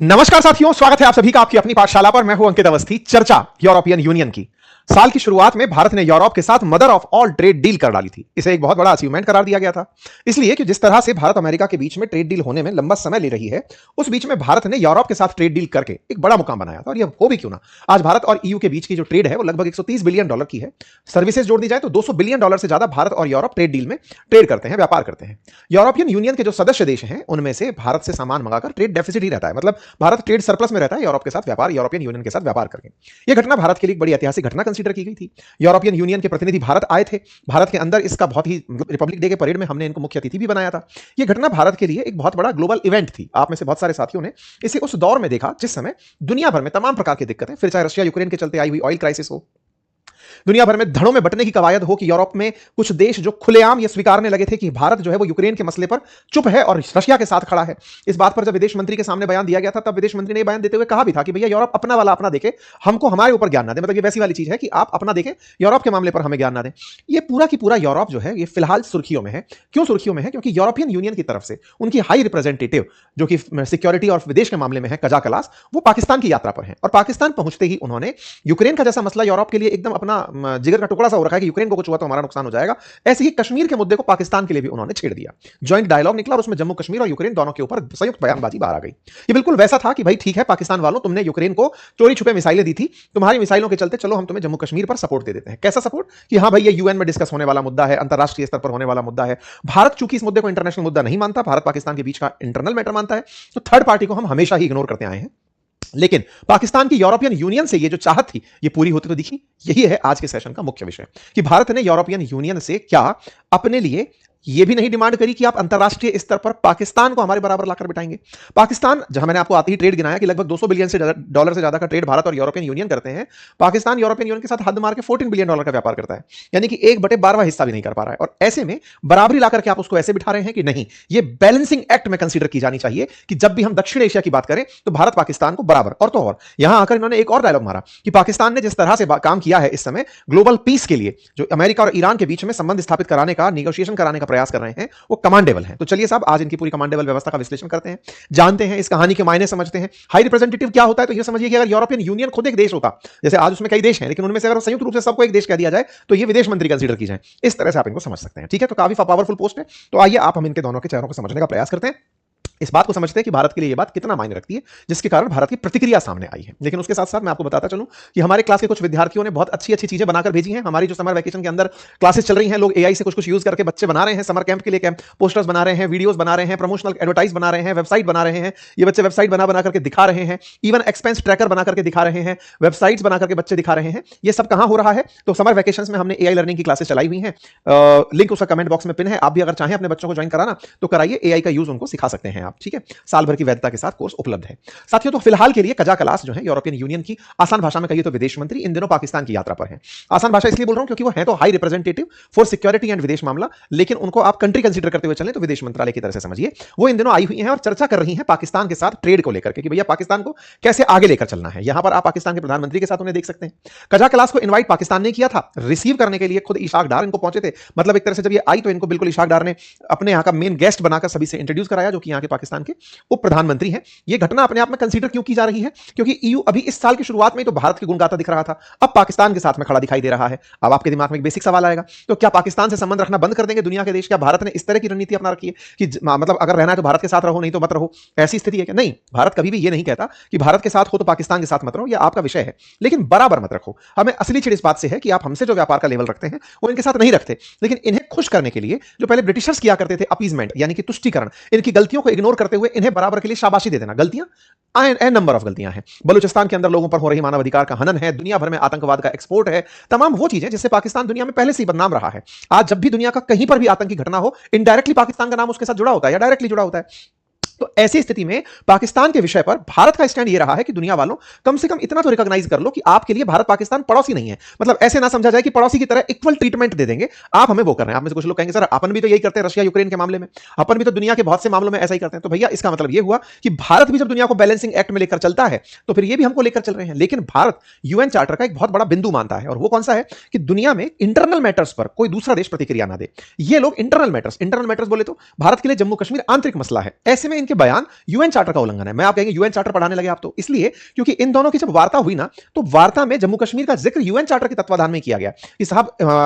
नमस्कार साथियों, स्वागत है आप सभी का आपकी अपनी पाठशाला पर। मैं हूं अंकित अवस्थी। चर्चा यूरोपियन यूनियन की। साल की शुरुआत में भारत ने यूरोप के साथ mother of all trade deal कर डाली थी। इसे एक बहुत बड़ा अचीवमेंट करार दिया गया था, इसलिए कि जिस तरह से भारत अमेरिका के बीच में ट्रेड डील होने में लंबा समय ले रही है, उस बीच में भारत ने यूरोप के साथ ट्रेड डील करके एक बड़ा मुकाम बनाया था। और यह हो भी क्यों ना, आज भारत और ईयू के बीच की जो ट्रेड है वो लगभग $130 बिलियन की है। सर्विसेज जोड़ दी जाए तो $200 बिलियन से ज्यादा भारत और यूरोप ट्रेड डील में ट्रेड करते हैं, व्यापार करते हैं। यूरोपियन यूनियन के जो सदस्य देश हैं उनमें से भारत से सामान मंगाकर ट्रेड डेफिसिट ही रहता है, मतलब भारत ट्रेड सरप्लस में रहता है यूरोप के साथ व्यापार, यूरोपियन यूनियन के साथ व्यापार करके। यह घटना भारत के लिए एक बड़ी ऐतिहासिक घटना कंसीडर की गई थी। यूरोपियन यूनियन के प्रतिनिधि भारत आए थे। भारत के अंदर इसका बहुत ही रिपब्लिक डे के परेड में हमने इनको मुख्य अतिथि भी बनाया था। यह घटना भारत के लिए एक बहुत बड़ा ग्लोबल इवेंट थी। आप में से बहुत सारे साथियों ने इसे उस दौर में देखा जिस समय दुनिया भर में तमाम प्रकार की दिक्कतें, फिर चाहे रशिया यूक्रेन के चलते आई हुई ऑयल क्राइसिस हो, दुनिया भर में धड़ों में बंटने की कवायद हो कि यूरोप में कुछ देश जो खुलेआम ये स्वीकारने लगे थे कि भारत जो है वो यूक्रेन के मसले पर चुप है और रशिया के साथ खड़ा है। इस बात पर जब विदेश मंत्री के सामने बयान दिया गया था, तब विदेश मंत्री ने बयान देते हुए कहा भी था कि भैया यूरोप अपना वाला अपना देखे, हमको हमारे ऊपर ज्ञान ना दे। मतलब ये वैसी वाली चीज है कि आप अपना देखें, यूरोप के मामले पर हमें ज्ञान ना दें। ये पूरा की पूरा यूरोप जो है ये फिलहाल सुर्खियों में है। क्यों सुर्खियों में है? क्योंकि यूरोपियन यूनियन की तरफ से उनकी हाई रिप्रेजेंटेटिव जो कि सिक्योरिटी और विदेश के मामले में है, कजा कलास, वो पाकिस्तान की यात्रा पर है। और पाकिस्तान पहुंचते ही उन्होंने यूक्रेन का जैसा मसला यूरोप के लिए एकदम अपना जिगर का टुकड़ा सा हो रखा है कि यूक्रेन को कुछ हुआ तो हमारा नुकसान हो जाएगा, ऐसे ही कश्मीर के मुद्दे को पाकिस्तान के लिए भी उन्होंने छेड़ दिया। जॉइंट डायलॉग निकला और उसमें जम्मू कश्मीर और यूक्रेन दोनों के ऊपर संयुक्त बयानबाजी बाहर आ गई। ये बिल्कुल वैसा था कि भाई ठीक है पाकिस्तान वालों, तुमने यूक्रेन को चोरी छुपे मिसाइलें दी थी, तुम्हारी मिसाइलों के चलते चलो हम तुम्हें जम्मू कश्मीर पर सपोर्ट दे देते हैं। कैसा सपोर्ट? कि हाँ भाई ये यूएन में डिस्कस होने वाला मुद्दा है, अंतरराष्ट्रीय स्तर पर होने वाला मुद्दा है। भारत चूंकि इस मुद्दे को इंटरनेशनल मुद्दा नहीं मानता, भारत पाकिस्तान के बीच का इंटरनल मैटर मानता है, तो थर्ड पार्टी को हम हमेशा ही इग्नोर करते आए हैं। लेकिन पाकिस्तान की यूरोपियन यूनियन से ये जो चाहत थी ये पूरी होती तो दिखी। यही है आज के सेशन का मुख्य विषय कि भारत ने यूरोपियन यूनियन से क्या अपने लिए ये भी नहीं डिमांड करी कि आप अंतरराष्ट्रीय स्तर पर पाकिस्तान को हमारे बराबर लाकर बिठाएंगे। पाकिस्तान, जहां मैंने आपको आते ही ट्रेड गिनाया कि लगभग $200 बिलियन से ज्यादा का ट्रेड भारत और यूरोपियन यूनियन करते हैं, पाकिस्तान यूरोपियन यूनियन के साथ हद मार के $14 बिलियन का व्यापार करता है, यानी कि 1/12 हिस्सा भी नहीं कर पा रहा है। और ऐसे में बराबरी लाकर के आप उसको ऐसे बिठा रहे हैं कि नहीं, ये बैलेंसिंग एक्ट में कंसीडर की जानी चाहिए कि जब भी हम दक्षिण एशिया की बात करें तो भारत पाकिस्तान को बराबर। और तो और यहां आकर इन्होंने एक और डायलॉग मारा कि पाकिस्तान ने जिस तरह से काम किया है इस समय ग्लोबल पीस के लिए, जो अमेरिका और ईरान के बीच में संबंध स्थापित कराने का, निगोशिएशन कराने का प्रयास कर रहे हैं, वो कमांडेबल है। तो चलिए साहब आज इनकी पूरी कमांडेबल व्यवस्था का विश्लेषण करते हैं, जानते हैं इस कहानी के मायने समझते हैं। हाई रिप्रेजेंटेटिव क्या होता है? तो ये समझिए कि अगर यूरोपियन यूनियन खुद एक देश होता, जैसे आज उसमें कई देश हैं लेकिन उनमें से अगर संयुक्त रूप से सबको एक देश कह दिया जाए तो ये विदेश मंत्री कंसीडर की जाए। इस तरह से आप इनको समझ सकते हैं। ठीक है, तो काफी पावरफुल पोस्ट है। तो आइए आप हम इनके दोनों के चेहरों को समझने का प्रयास करते हैं, इस बात को समझते हैं कि भारत के लिए यह बात कितना मायने रखती है, जिसके कारण भारत की प्रतिक्रिया सामने आई है। लेकिन उसके साथ साथ मैं आपको बताता चलूं कि हमारे क्लास के कुछ विद्यार्थियों ने बहुत अच्छी अच्छी चीजें बनाकर भेजी हैं। हमारी जो समर वैकेशन के अंदर क्लासेस चल रही हैं, लोग एआई से कुछ कुछ यूज करके बच्चे बना रहे हैं, समर कैंप के लिए कैंप पोस्टर्स बना रहे हैं, वीडियोस बना रहे हैं, प्रमोशनल एडवर्टाइज बना रहे हैं, वेबसाइट बना रहे हैं। ये बच्चे वेबसाइट बना करके दिखा रहे हैं, इवन एक्सपेंस ट्रैकर बना करके दिखा रहे हैं, वेबसाइट्स बना करके बच्चे दिखा रहे हैं। ये सब कहां हो रहा है? तो समर वैकेशन में हमने एआई लर्निंग की क्लासेस चलाई हुई हैं, लिंक उसका कमेंट बॉक्स में पिन है। आप भी अगर चाहें अपने बच्चों को ज्वाइन कराना तो कराइए, एआई का यूज उनको सिखा सकते हैं आप। ठीक है, साल भर की वैधता के साथ कोर्स उपलब्ध है। साथियों, तो फिलहाल के लिए कजा कलास जो है यूरोपियन यूनियन की, आसान भाषा में कहिए तो विदेश मंत्री, इन दिनों पाकिस्तान की यात्रा पर है। आसान भाषा इसलिए बोल रहा हूं क्योंकि वो है तो high representative for security and विदेश मामला, लेकिन उनको आप कंट्री कंसीडर करते हुए चलें तो विदेश मंत्रालय की तरह से समझिए। वो इन दिनों आई हुई हैं और चर्चा कर रही हैं पाकिस्तान के साथ ट्रेड को लेकर के कि भैया पाकिस्तान को कैसे आगे लेकर चलना है। यहां पर आप पाकिस्तान के प्रधानमंत्री के साथ उन्हें देख सकते हैं। कजा कलास को इनवाइट पाकिस्तान ने किया था, रिसीव करने के लिए खुद इशाक डार इनको पहुंचे थे। मतलब एक तरह से जब ये आई तो इनको बिल्कुल इशाक डार ने अपने यहां का मेन गेस्ट बनाकर सभी से इंट्रोड्यूस कराया, जो कि यहां के पाकिस्तान के उप प्रधानमंत्री हैं। ये घटना अपने आप में कंसीडर क्यों की जा रही है? क्योंकि ईयू अभी इस साल की शुरुआत में तो भारत के गुण गाता दिख रहा था, अब पाकिस्तान के साथ में खड़ा दिखाई दे रहा है। अब आपके दिमाग में एक बेसिक सवाल आएगा, तो क्या पाकिस्तान से संबंध रखना बंद कर देंगे दुनिया के देश? क्या भारत ने इस तरह की रणनीति अपना रखी है कि मतलब अगर रहना है तो भारत के साथ रहो, नहीं तो मत रहो? ऐसी स्थिति है कि नहीं, भारत कभी भी ये नहीं कहता कि भारत के साथ हो तो पाकिस्तान के साथ मत रहो, यह आपका विषय है, लेकिन बराबर मत रखो। हमें असली चिड़ इस बात से है कि आप हमसे जो व्यापार का लेवल रखते हैं वो इनके साथ नहीं रखते, लेकिन इन्हें खुश करने के लिए जो पहले ब्रिटिशर्स किया करते थे अपीजमेंट यानी कि तुष्टीकरण, इनकी गलतियों को इग्नोर करते हुए इन्हें बराबर के लिए शाबाशी दे देना। गलतियां एन नंबर ऑफ गलतियां हैं, बलूचिस्तान के अंदर लोगों पर हो रही मानवाधिकार का हनन है, दुनिया भर में आतंकवाद का एक्सपोर्ट है, तमाम वो चीजें जिससे पाकिस्तान दुनिया में पहले से ही बदनाम रहा है। आज जब भी दुनिया का कहीं पर भी आतंकी घटना हो, इनडायरेक्टली पाकिस्तान का नाम उसके साथ जुड़ा होता है या डायरेक्टली जुड़ा होता है। तो ऐसी स्थिति में पाकिस्तान के विषय पर भारत का स्टैंड यह रहा है कि दुनिया वालों कम से कम इतना तो रिकॉग्नाइज कर लो कि आपके लिए भारत पाकिस्तान पड़ोसी नहीं है। मतलब ऐसे ना समझा जाए कि पड़ोसी की तरह इक्वल ट्रीटमेंट दे देंगे, आप हमें वो कर रहे हैं। आप में से कुछ लोग कहेंगे सर अपन भी तो यही करते हैं रशिया यूक्रेन के मामले में, अपन भी तो दुनिया के बहुत से मामलों में ऐसा ही करते हैं। तो भैया इसका मतलब यह हुआ कि भारत भी जब दुनिया को बैलेंसिंग एक्ट में लेकर चलता है तो फिर ये भी हमको लेकर चल रहे हैं। लेकिन भारत यूएन चार्टर का एक बहुत बड़ा बिंदु मानता है, और वो कौन सा है कि दुनिया में इंटरनल मैटर्स पर कोई दूसरा देश प्रतिक्रिया ना दे। ये लोग इंटरनल मैटर्स बोले तो भारत के लिए जम्मू कश्मीर आंतरिक मसला है, ऐसे में इनकी इनके बयान यूएन चार्टर का उल्लंघन है। मैं आप कहेंगे यूएन चार्टर पढ़ाने लगे आप तो इसलिए क्योंकि इन दोनों की जब वार्ता हुई ना तो वार्ता में जम्मू कश्मीर का जिक्र यूएन चार्टर के तत्वाधान में किया गया कि साहब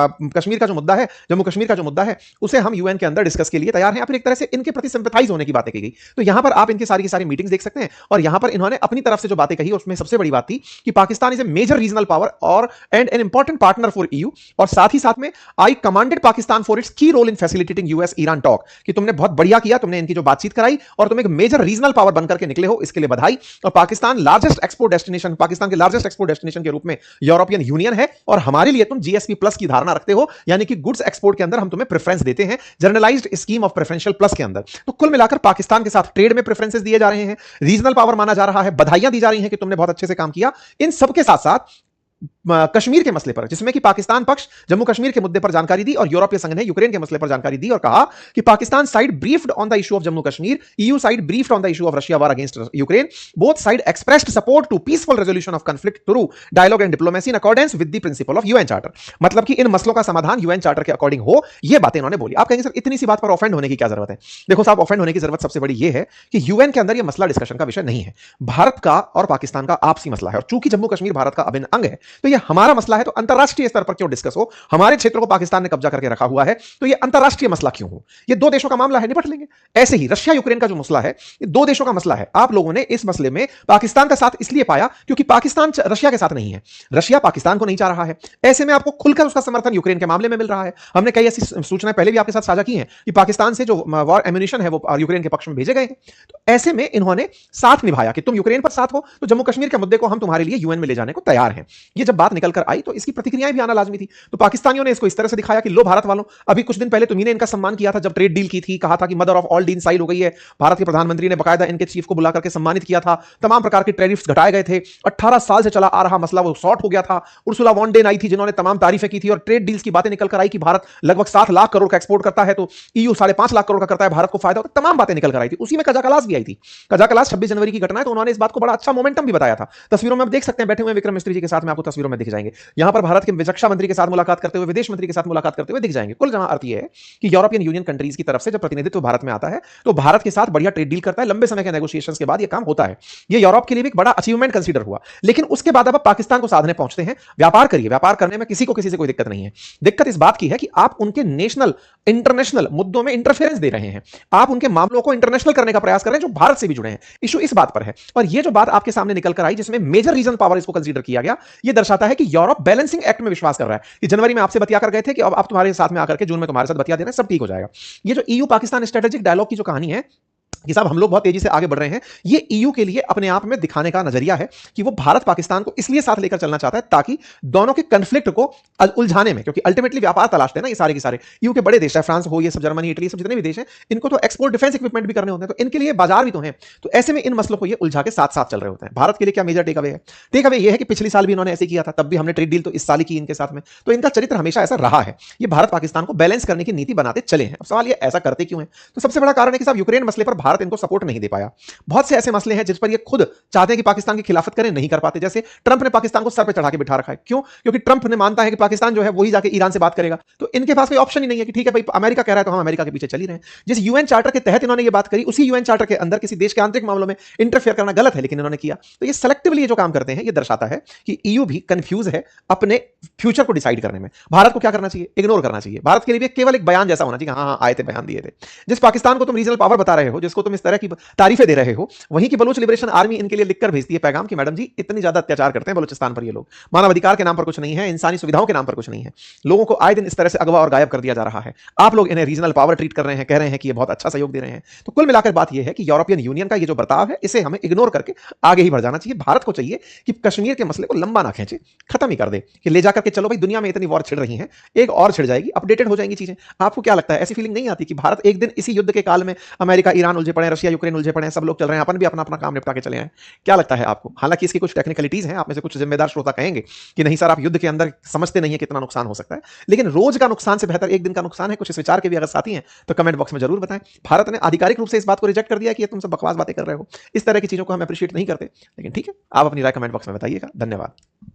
कश्मीर का जो मुद्दा है, जम्मू कश्मीर का जो मुद्दा है उसे हम यूएन के अंदर डिस्कस के लिए तैयार हैं। फिर एक तरह से इनके प्रति सिंपैथाइज होने की बातें की गई। तो यहां पर आप इनकी सारी की सारी मीटिंग्स देख सकते हैं और यहां पर इन्होंने अपनी तरफ से जो बातें कही उसमें सबसे बड़ी बात थी कि Pakistan is a major regional power और and an important partner for EU, और साथ ही साथ में I commanded Pakistan for its key role in facilitating US Iran talk, कि तुमने बहुत बढ़िया किया, तुमने इनकी जो बातचीत कराई और तुम एक मेजर रीजनल पावर बनकर के निकले हो, इसके लिए बधाई। और Pakistan largest export destination, Pakistan के लार्जेस्ट एक्सपोर्ट डेस्टिनेशन के रूप में यूरोपियन यूनियन है और हमारे लिए तुम जीएसपी प्लस की धारणा रखते हो, यानी कि गुड्स एक्सपोर्ट के अंदर हम तुम्हें प्रेफरेंस देते हैं generalised scheme of preferential plus के अंदर। तो कुल मिलाकर पाकिस्तान के साथ ट्रेड में प्रेफरेंसेस दिए जा रहे हैं, रीजनल पावर माना जा रहा है, बधाइयां दी जा रही हैं कि तुमने बहुत अच्छे से काम किया। इन सबके साथ साथ कश्मीर के मसले पर, जिसमें कि पाकिस्तान पक्ष जम्मू कश्मीर के मुद्दे पर जानकारी दी और यूरोपीय संघ ने यूक्रेन के मसले पर जानकारी दी और कहा कि Pakistan side briefed on the issue of Jammu Kashmir, EU side briefed on the issue of Russia war against Ukraine, both side expressed support to peaceful resolution of conflict through dialogue and diplomacy in accordance with the principle of UN charter. मतलब कि इन मसलों का समाधान UN charter के according हो, यह बातें इन्होंने बोली। आप कहेंगे सर इतनी सी बात पर ऑफेंड होने की क्या जरूरत है? देखो साहब, ऑफेंड होने की जरूरत सबसे बड़ी यह है कि यूएन के अंदर यह मसला डिस्कशन का विषय नहीं है, भारत का और पाकिस्तान का आपसी मसला है। और चूंकि जम्मू कश्मीर भारत का अभिन्न अंग है तो यह हमारा मसला है, तो अंतरराष्ट्रीय स्तर पर क्यों डिस्कस हो? हमारे क्षेत्र को पाकिस्तान ने कब्जा करके रखा हुआ है तो यह अंतरराष्ट्रीय मसला क्यों हो? यह दो देशों का मामला है, निपट लेंगे। ऐसे ही रशिया यूक्रेन का जो मसला है यह दो देशों का मसला है। आप लोगों ने इस मसले में पाकिस्तान का साथ इसलिए पाया क्योंकि पाकिस्तान रशिया के साथ नहीं है, रशिया पाकिस्तान को नहीं चाह रहा है। ऐसे में आपको खुलकर उसका समर्थन यूक्रेन के मामले में मिल रहा है। हमने कई ऐसी सूचनाएं पहले भी आपके साथ साझा की हैं कि पाकिस्तान से जो वॉर एम्यूनिशन है वो यूक्रेन के पक्ष में भेजे गए हैं। तो ऐसे में इन्होंने साथ निभाया कि तुम यूक्रेन पर साथ हो तो जम्मू कश्मीर के मुद्दे को हम तुम्हारे लिए यूएन में ले जाने को तैयार हैं। ये जब बात निकल कर आई तो इसकी प्रतिक्रियाएं भी आना लाजमी थी। तो पाकिस्तानियों ने इसको इस तरह से दिखाया कि लो भारत वालों, अभी कुछ दिन पहले तुम्ही ने इनका सम्मान किया था जब ट्रेड डील की थी, कहा था कि mother of all deal sign हो गई है। भारत के प्रधानमंत्री ने बकायदा इनके चीफ को बुलाकर के सम्मानित किया था, तमाम प्रकार के टैरिफ्स घटाए गए थे, 18 साल से चला आ रहा मसला वो सॉर्ट हो गया था। उर्सुला वॉन डेन आई थी जिन्होंने तमाम तारीफें की थी और ट्रेड डील्स की बातें निकल कर आई कि भारत लगभग 7 लाख करोड़ का एक्सपोर्ट करता है तो ईयू 5.5 लाख करोड़ का करता है, भारत को फायदा होता है। तमाम बातें निकल कर आई थी। उसी में कजाकलास भी आई थी। कजाकलास 26 जनवरी की घटना है तो उन्होंने इस बात को बड़ा अच्छा मोमेंटम भी बताया था। तस्वीरों में आप देख सकते हैं, बैठे हुए विक्रम मिस्त्री जी के साथ में आपको तस्वीरों में दिख जाएंगे। यहां पर भारत के रक्षा मंत्री के साथ मुलाकात करते हुए, विदेश मंत्री के साथ मुलाकात करते हुए दिख जाएंगे। कुल जमा अर्थ यह है कि यूरोपियन यूनियन कंट्रीज की तरफ से जब प्रतिनिधित्व भारत में आता है तो भारत के साथ बढ़िया ट्रेड डील करता है। लंबे समय के नेगोशिएशंस के बाद यह काम होता है। यह यूरोप के लिए भी एक बड़ा अचीवमेंट कंसीडर हुआ। लेकिन उसके बाद अब पाकिस्तान को साधने पहुंचते हैं। व्यापार करिए, व्यापार करने में किसी को किसी से कोई दिक्कत नहीं है। दिक्कत इस बात की है कि आप उनके नेशनल इंटरनेशनल मुद्दों में इंटरफेरेंस दे रहे हैं, आप उनके मामलों को इंटरनेशनल करने का प्रयास कर रहे हैं जो भारत से भी जुड़े हैं। इशू इस बात पर है। और यह जो बात आपके सामने निकल कर आई जिसमें मेजर रीजन पावर इसको कंसीडर किया गया, यह दर्शाता है कि यूरोप बैलेंसिंग एक्ट में विश्वास कर रहा है कि जनवरी में आपसे बतिया कर गए थे कि अब आप तुम्हारे साथ में आकर के जून में तुम्हारे साथ बतिया देना, सब ठीक हो जाएगा। ये जो ईयू पाकिस्तान स्ट्रेटेजिक डायलॉग की जो कहानी है कि साहब हम लोग बहुत तेजी से आगे बढ़ रहे हैं, ये ईयू के लिए अपने आप में दिखाने का नजरिया है कि वो भारत पाकिस्तान को इसलिए साथ लेकर चलना चाहता है ताकि दोनों के कन्फ्लिक्ट को उलझाने में, क्योंकि अल्टीमेटली व्यापार तलाशते हैं ना ये सारे के सारे ईयू के बड़े देश है, फ्रांस हो, ये सब जर्मनी, इटली, सब जितने भी देश हैं, इनको तो एक्सपोर्ट डिफेंस इक्विपमेंट भी करने होते हैं, तो इनके लिए बाजार भी तो हैं। तो ऐसे में इन मसलों को ये उलझा के साथ साथ चल रहे होते हैं। भारत के लिए क्या मेजर टेक अवे है? टेक अवे ये है कि पिछली साल भी इन्होंने ऐसे किया था, तब भी हमने ट्रेड डील तो इस साल ही की इनके साथ में, तो इनका चरित्र हमेशा ऐसा रहा है। ये भारत पाकिस्तान को बैलेंस करने की नीति बनाते चले हैं। अब सवाल ये ऐसा करते क्यों है? तो सबसे बड़ा कारण है कि साहब यूक्रेन मसले पर भारत इनको सपोर्ट नहीं दे पाया। बहुत से ऐसे मसले हैं जिस पर ये खुद चाहते हैं कि पाकिस्तान की खिलाफत करें, नहीं कर पाते। जैसे ट्रंप ने पाकिस्तान को सर पे चढ़ा के बिठा रखा है। क्यों? क्योंकि ट्रंप ने मानता है कि पाकिस्तान जो है वही जाके ईरान से बात करेगा, तो इनके पास कोई ऑप्शन ही नहीं है कि ठीक है भाई अमेरिका कह रहा है तो हम अमेरिका के पीछे चल ही रहे हैं। जिस यूएन चार्टर के तहत इन्होंने ये बात करी, उसी यूएन चार्टर के अंदर किसी देश के आंतरिक मामलों में इंटरफेयर करना गलत है, लेकिन इन्होंने किया। तो ये सेलेक्टिवली ये जो काम करते हैं ये दर्शाता है कि ईयू भी कंफ्यूज है अपने फ्यूचर को डिसाइड करने में। भारत को क्या करना चाहिए? इग्नोर करना चाहिए। भारत के लिए केवल एक बयान जैसा होना चाहिए, हाँ हाँ आए थे, बयान दिए थे। जिस पाकिस्तान को तुम रीजनल पावर बता रहे हो, जिसको तुम इस तरह की तारीफें दे रहे हो, वहीं की बलूच लिबरेशन आर्मी इनके लिए लिखकर भेजती है पैगाम कि मैडम जी इतनी ज्यादा अत्याचार करते हैं बलूचिस्तान पर ये लोग, मानवाधिकार के नाम पर कुछ नहीं है, इंसानी सुविधाओं के नाम पर कुछ नहीं है, लोगों को आए दिन इस तरह से अगवा और गायब कर दिया जा रहा है। आप लोग इन्हें रीजनल पावर ट्रीट कर रहे हैं, कह रहे हैं कि ये बहुत अच्छा सहयोग दे रहे हैं। तो कुल मिलाकर बात यह है कि यूरोपियन यूनियन का ये जो बर्ताव है इसे हमें इग्नोर करके आगे ही बढ़ जाना चाहिए। भारत को चाहिए कि कश्मीर के मसले को लंबा ना खींचे, खत्म ही कर दे, कि ले जाकर के चलो भाई दुनिया में इतनी वॉर छिड़ रही है, एक और छिड़ जाएगी, अपडेटेड हो जाएंगी चीजें। आपको क्या लगता है, ऐसी फीलिंग नहीं आती कि भारत एक दिन इसी युद्ध के काल में अमेरिका ईरान उलझे पड़े, रशिया यूक्रेन उलझे पड़े, सब लोग चल रहे हैं, अपन भी अपना अपना काम निपटा के चले हैं? क्या लगता है आपको? हालांकि इसकी कुछ टेक्निकलिटीज हैं, आप में से कुछ जिम्मेदार श्रोता कहेंगे कि नहीं सर आप युद्ध के अंदर समझते नहीं है कितना नुकसान हो सकता है, लेकिन रोज का नुकसान से बेहतर एक दिन का नुकसान है। कुछ इस विचार के भी अगर साथी हैं तो कमेंट बॉक्स में जरूर बताएं। भारत ने आधिकारिक रूप से इस बात को रिजेक्ट कर दिया कि ये तुम सब बकवास बातें कर रहे हो, इस तरह की चीजों को हम अप्रिशिएट नहीं करते, लेकिन ठीक है, आप अपनी राय कमेंट बॉक्स में बताइएगा। धन्यवाद।